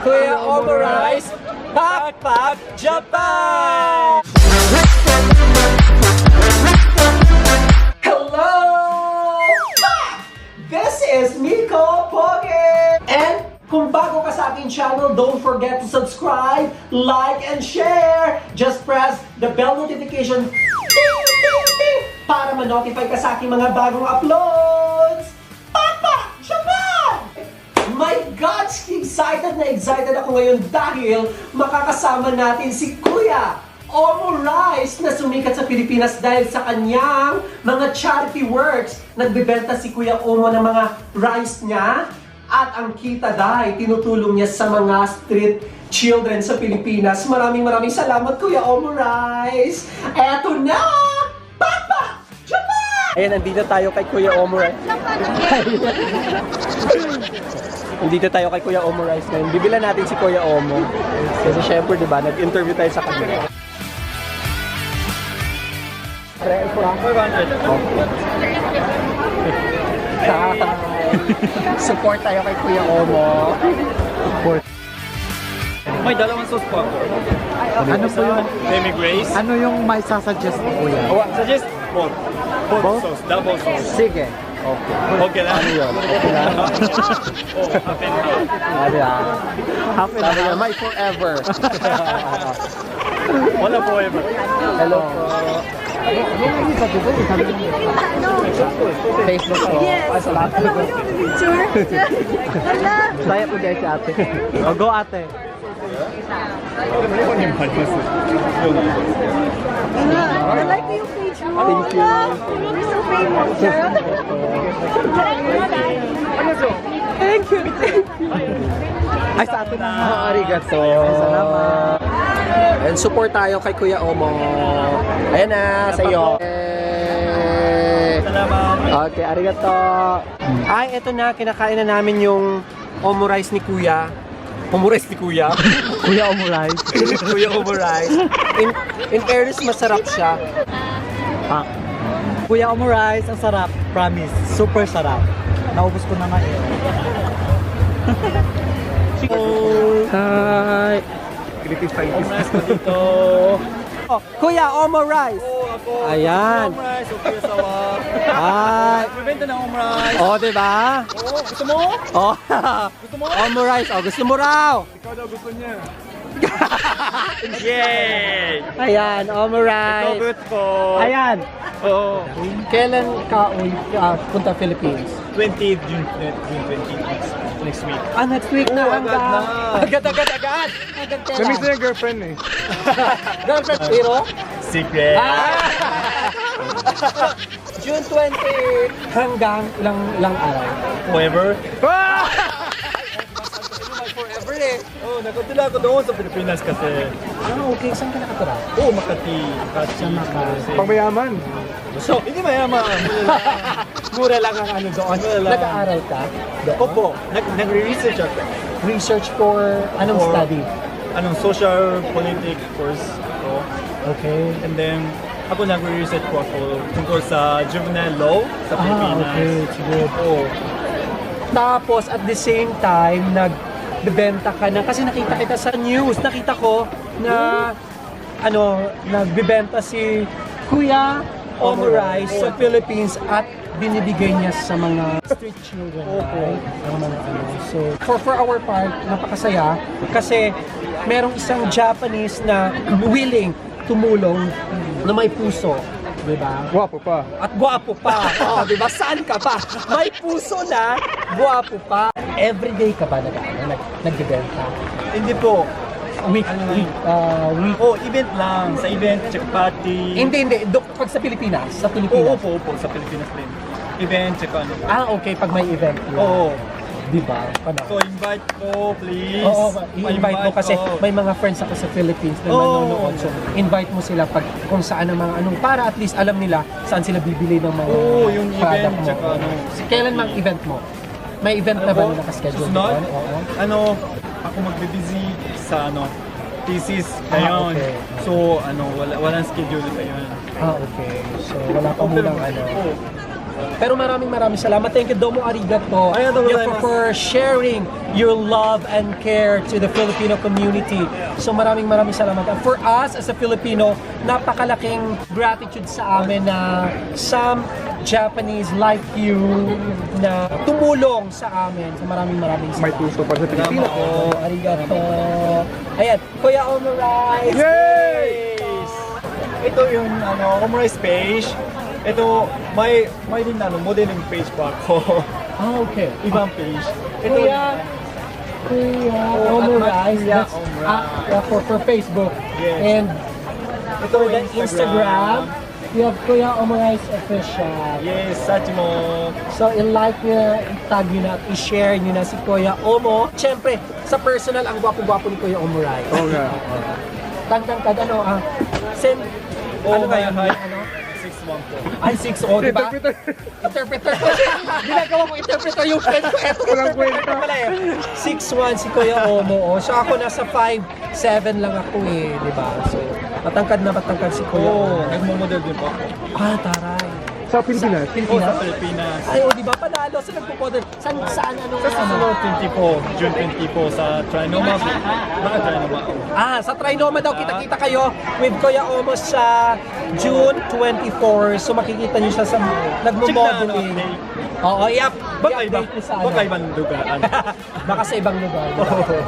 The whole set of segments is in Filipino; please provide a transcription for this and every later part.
Kuya Omorice, Pakpak Japan! Hello! This is Miko Pogi! And kung bago ka sa aking channel, don't forget to subscribe, like, and share! Just press the bell notification para ma-notify ka sa aking mga bagong uploads! Pakpak Japan! My God! Excited ako ngayon dahil makakasama natin si Kuya Omorice na sumikat sa Pilipinas dahil sa kanyang mga charity works. Nagbebenta si Kuya Omo ng mga rice niya at ang kita dahil tinutulong niya sa mga street children sa Pilipinas. Maraming salamat Kuya Omorice! Eto na! Papa! Japan! Ayan, nandito tayo kay Kuya Omorice. Nandito tayo kay Kuya Omorice ngayon. Bibilan natin si Kuya Omo. Kasi syempre, di ba, nag-interview tayo sa kanya. Support tayo kay Kuya Omo. Support. May dalawang sauce po ako. Ano po yung, Demi Grace. ano yung may sasuggest mo, kuya? Suggest both. Both Both? sauce, double sauce. Sige. Okay. Okay lang. Ano yun? Okay lang. Oh, half and half. Ano yan? Half and half. May forever. Wala forever. Hello po. Facebook po. Yes. Ay, salamat. Picture. Wala. Saya po guys si ate. O, go ate. I like yung page mo. Thank you. You're so famous. Thank you. Ay, sa atin na. Arigato. Salamat. And support tayo kay Kuya Omo. Ayan na, sa iyo. Salamat. Okay, arigato. Ay, eto na, kinakain na namin yung Omorice ni Kuya. Omorice ni Kuya? Kuya Omorice. Kuya Omorice. In fairness, masarap siya. Ah. Kuya Omorice, ang sarap. Promise. Super sarap. Naubos ko na nga eh. Hi. Creative scientist ko dito. Oh, Kuya Omorice. Oh, ako. Ayan. Omrice, okay sawa. Hi. Nagbebenta ng omrice. Oh, diba? Oh, gusto mo? Oh, Gusto mo? Omorice. Oh, gusto mo raw. Ikaw daw gusto niya. Yay! Ayan, Ikaw Omorice. good po. Ayan. Oh, Kailan ka punta Philippines? 20th June 20 next week. Ah, next week na. Oh, agad na. Agad. Agad Namiss kailan? yung girlfriend eh. Girlfriend, pero? Secret. June 20 hanggang ilang araw? Forever. Forever eh. Oh, nagkatila ako doon sa Pilipinas kasi. Ah, okay. Saan ka nakatira? Oh, Makati. Makati. Pangmayaman. So, hindi mayaman. Mura lang ang ano doon. Mura lang. Nag-aaral ka? Doon? Opo, nagre-research ako. Research for anong For- study? Anong social politic course ko. Okay. And then, ako nagre-research po ako tungkol sa juvenile law sa Pilipinas. okay. It's good. Oh, Tapos at the same time, nagbebenta ka na kasi nakita kita sa news. Nakita ko na nagbebenta si Kuya Omorice sa Philippines at binibigay niya sa mga street children. Right? Ang mga So, for our part, napakasaya kasi merong isang Japanese na willing tumulong na may puso. Diba? Guwapo pa. At gwapo pa. Oh, di ba? Saan ka pa? May puso na, gwapo pa. Everyday ka ba nagbebenta? hindi po. Week. Oh, event lang. Sa event, check party. Hindi. Pag sa Pilipinas. Sa Oo, Pilipinas. opo, sa Pilipinas din. Event, check ano. Ah, okay. Pag may event. Oo. Di ba? So, invite ko, please. Oo, i-invite mo kasi ko. may mga friends ako sa Philippines na Oo. nanonood. So, invite mo sila pag kung saan ang mga anong para at least alam nila saan sila bibili ng mga Oo, yung product event, mo. tsaka ano. Kailan mang event mo? May event na ba po? na nakaschedule? Susunod? doon? Oo. Ano, ako magbe-busy sa thesis ngayon. okay. So, walang schedule ngayon. Ah, okay. So, wala pa munang ano. Oo. Pero maraming salamat. Thank you, Domo Arigato. Arigato gozaimasu. For sharing your love and care to the Filipino community. So maraming salamat. And for us as a Filipino, napakalaking gratitude sa amin na some Japanese like you na tumulong sa amin. So maraming salamat. May puso pa sa Pilipino. Oh, arigato. Ayan, Kuya Omorais. Yes! Ito yung Omurice page. Ito, may din modeling page pa ako. Ah, okay. Ibang page. Ito Kuya Omorais. Kuya That's Omorais. for Facebook. Yes. And Ito for the Instagram, you have Kuya Omorais Official. Yes, search mo. So, i-like nyo, i-tag nyo na at i-share nyo na si Kuya Omo. Siyempre, sa personal, ang gwapo-gwapo ni Kuya Omorais. Oo nga. Tangtangkad, send, ano ba yun? hi. Ano? 6-1 po. Ay, 6-0, di ba? Interpreter ko. Ginagawa ko interpreter yung friend ko. Eto, interpreter pala eh. 6'1" si Kuya Omo. So ako nasa 5'7" lang ako eh, di ba? So, matangkad si Kuya Omo. Nagmo-model din po ako. Ah, taray. Sa Pilipinas. Sa Pilipinas. Ay, di ba? Panalo. Saan nagpo-model? Saan ano? Sa susunod 24, June 24 sa Trinoma. Baka Trinoma. Sa Trinoma daw, kita-kita kayo with Kuya Omo sa June 24. So makikita niyo siya sa nagmo-modeling. Oo, yep. Baka ibang, I-update niyo sa baka ibang lugar. Baka sa ibang lugar.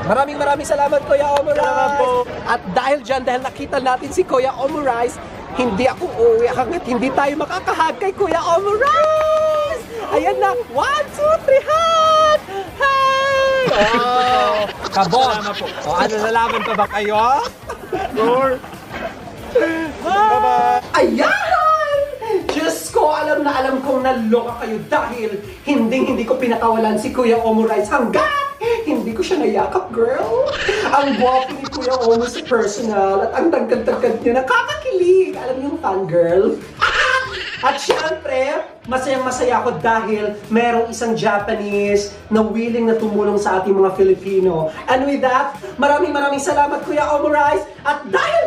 Maraming salamat, Kuya Omorais. At dahil nakita natin si Kuya Omorais, hindi ako uuwi hanggat hindi tayo makakahag kay Kuya Omorais. Ayan na. 1, 2, 3, hug! Hey! Oh, kabon. Ano, nalaman pa ba kayo? Sure. Bye-bye. Ayan! Diyos ko, alam na alam kong naloka kayo dahil hindi ko pinakawalan si Kuya Omorais hanggat hindi ko siya nayakap, girl. Ang gwapo ni Kuya Omo sa personal at ang tagkad-tagkad niya, nakakakilig. Alam niyo yung fangirl? At syempre, masayang-masaya ako dahil merong isang Japanese na willing na tumulong sa ating mga Filipino. And with that, maraming salamat, Kuya Omorais. At dahil